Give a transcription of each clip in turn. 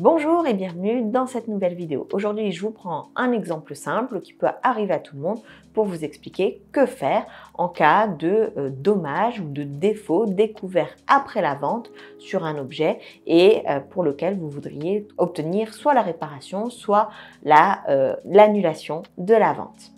Bonjour et bienvenue dans cette nouvelle vidéo. Aujourd'hui, je vous prends un exemple simple qui peut arriver à tout le monde pour vous expliquer que faire en cas de dommage ou de défaut découvert après la vente sur un objet et pour lequel vous voudriez obtenir soit la réparation, soit l'annulation de la vente.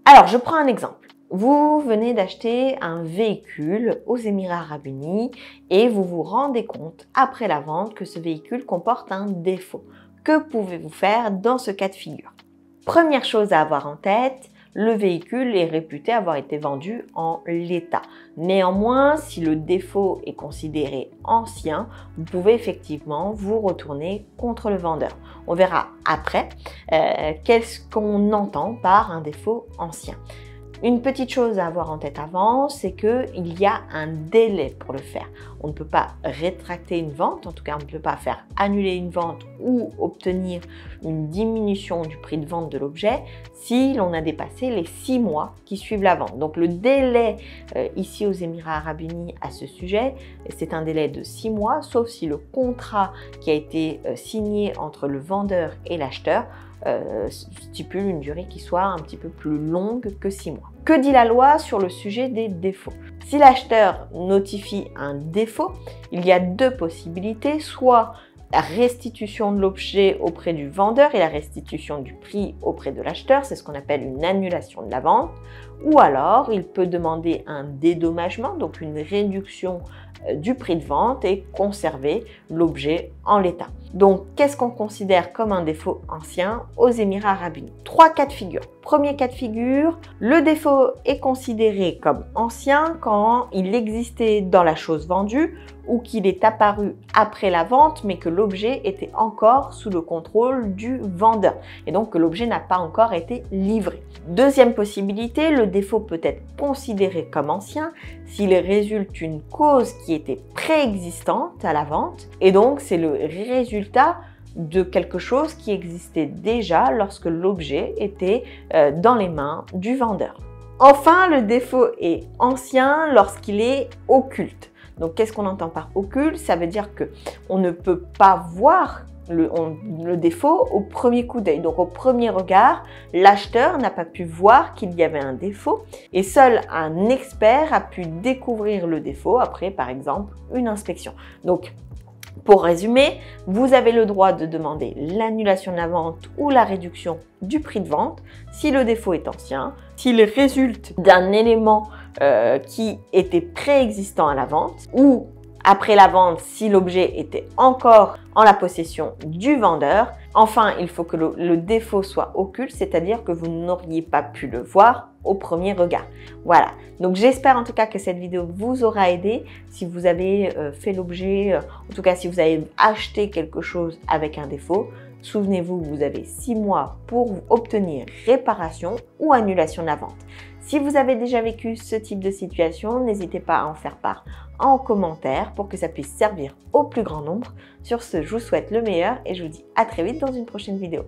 Alors, je prends un exemple. Vous venez d'acheter un véhicule aux Émirats Arabes Unis et vous vous rendez compte après la vente que ce véhicule comporte un défaut. Que pouvez-vous faire dans ce cas de figure? Première chose à avoir en tête, le véhicule est réputé avoir été vendu en l'état. Néanmoins, si le défaut est considéré ancien, vous pouvez effectivement vous retourner contre le vendeur. On verra après qu'est-ce qu'on entend par un défaut ancien. Une petite chose à avoir en tête avant, c'est qu'il y a un délai pour le faire. On ne peut pas rétracter une vente, en tout cas on ne peut pas faire annuler une vente ou obtenir une diminution du prix de vente de l'objet si l'on a dépassé les 6 mois qui suivent la vente. Donc le délai ici aux Émirats Arabes Unis à ce sujet, c'est un délai de 6 mois, sauf si le contrat qui a été signé entre le vendeur et l'acheteur stipule une durée qui soit un petit peu plus longue que 6 mois. Que dit la loi sur le sujet des défauts? Si l'acheteur notifie un défaut, il y a deux possibilités, soit la restitution de l'objet auprès du vendeur et la restitution du prix auprès de l'acheteur, c'est ce qu'on appelle une annulation de la vente, ou alors il peut demander un dédommagement, donc une réduction du prix de vente et conserver l'objet en l'état. Donc, qu'est-ce qu'on considère comme un défaut ancien aux Émirats Arabes Unis? 3 cas de figure. Premier cas de figure, le défaut est considéré comme ancien quand il existait dans la chose vendue ou qu'il est apparu après la vente mais que l'objet était encore sous le contrôle du vendeur et donc que l'objet n'a pas encore été livré. Deuxième possibilité, le défaut peut être considéré comme ancien s'il résulte d'une cause qui était préexistante à la vente et donc c'est le résultat de quelque chose qui existait déjà lorsque l'objet était dans les mains du vendeur. Enfin, le défaut est ancien lorsqu'il est occulte. Donc, qu'est-ce qu'on entend par occulte? Ça veut dire qu'on ne peut pas voir le défaut au premier coup d'œil. Donc, au premier regard, l'acheteur n'a pas pu voir qu'il y avait un défaut et seul un expert a pu découvrir le défaut après, par exemple, une inspection. Donc, pour résumer, vous avez le droit de demander l'annulation de la vente ou la réduction du prix de vente si le défaut est ancien, s'il résulte d'un élément qui était préexistant à la vente ou après la vente si l'objet était encore en la possession du vendeur. Enfin, il faut que le défaut soit occulte, c'est-à-dire que vous n'auriez pas pu le voir au premier regard. Voilà, donc j'espère en tout cas que cette vidéo vous aura aidé. Si vous avez fait l'objet, en tout cas si vous avez acheté quelque chose avec un défaut, souvenez-vous que vous avez 6 mois pour obtenir réparation ou annulation de la vente. Si vous avez déjà vécu ce type de situation, n'hésitez pas à en faire part en commentaire pour que ça puisse servir au plus grand nombre. Sur ce, je vous souhaite le meilleur et je vous dis à très vite dans une prochaine vidéo.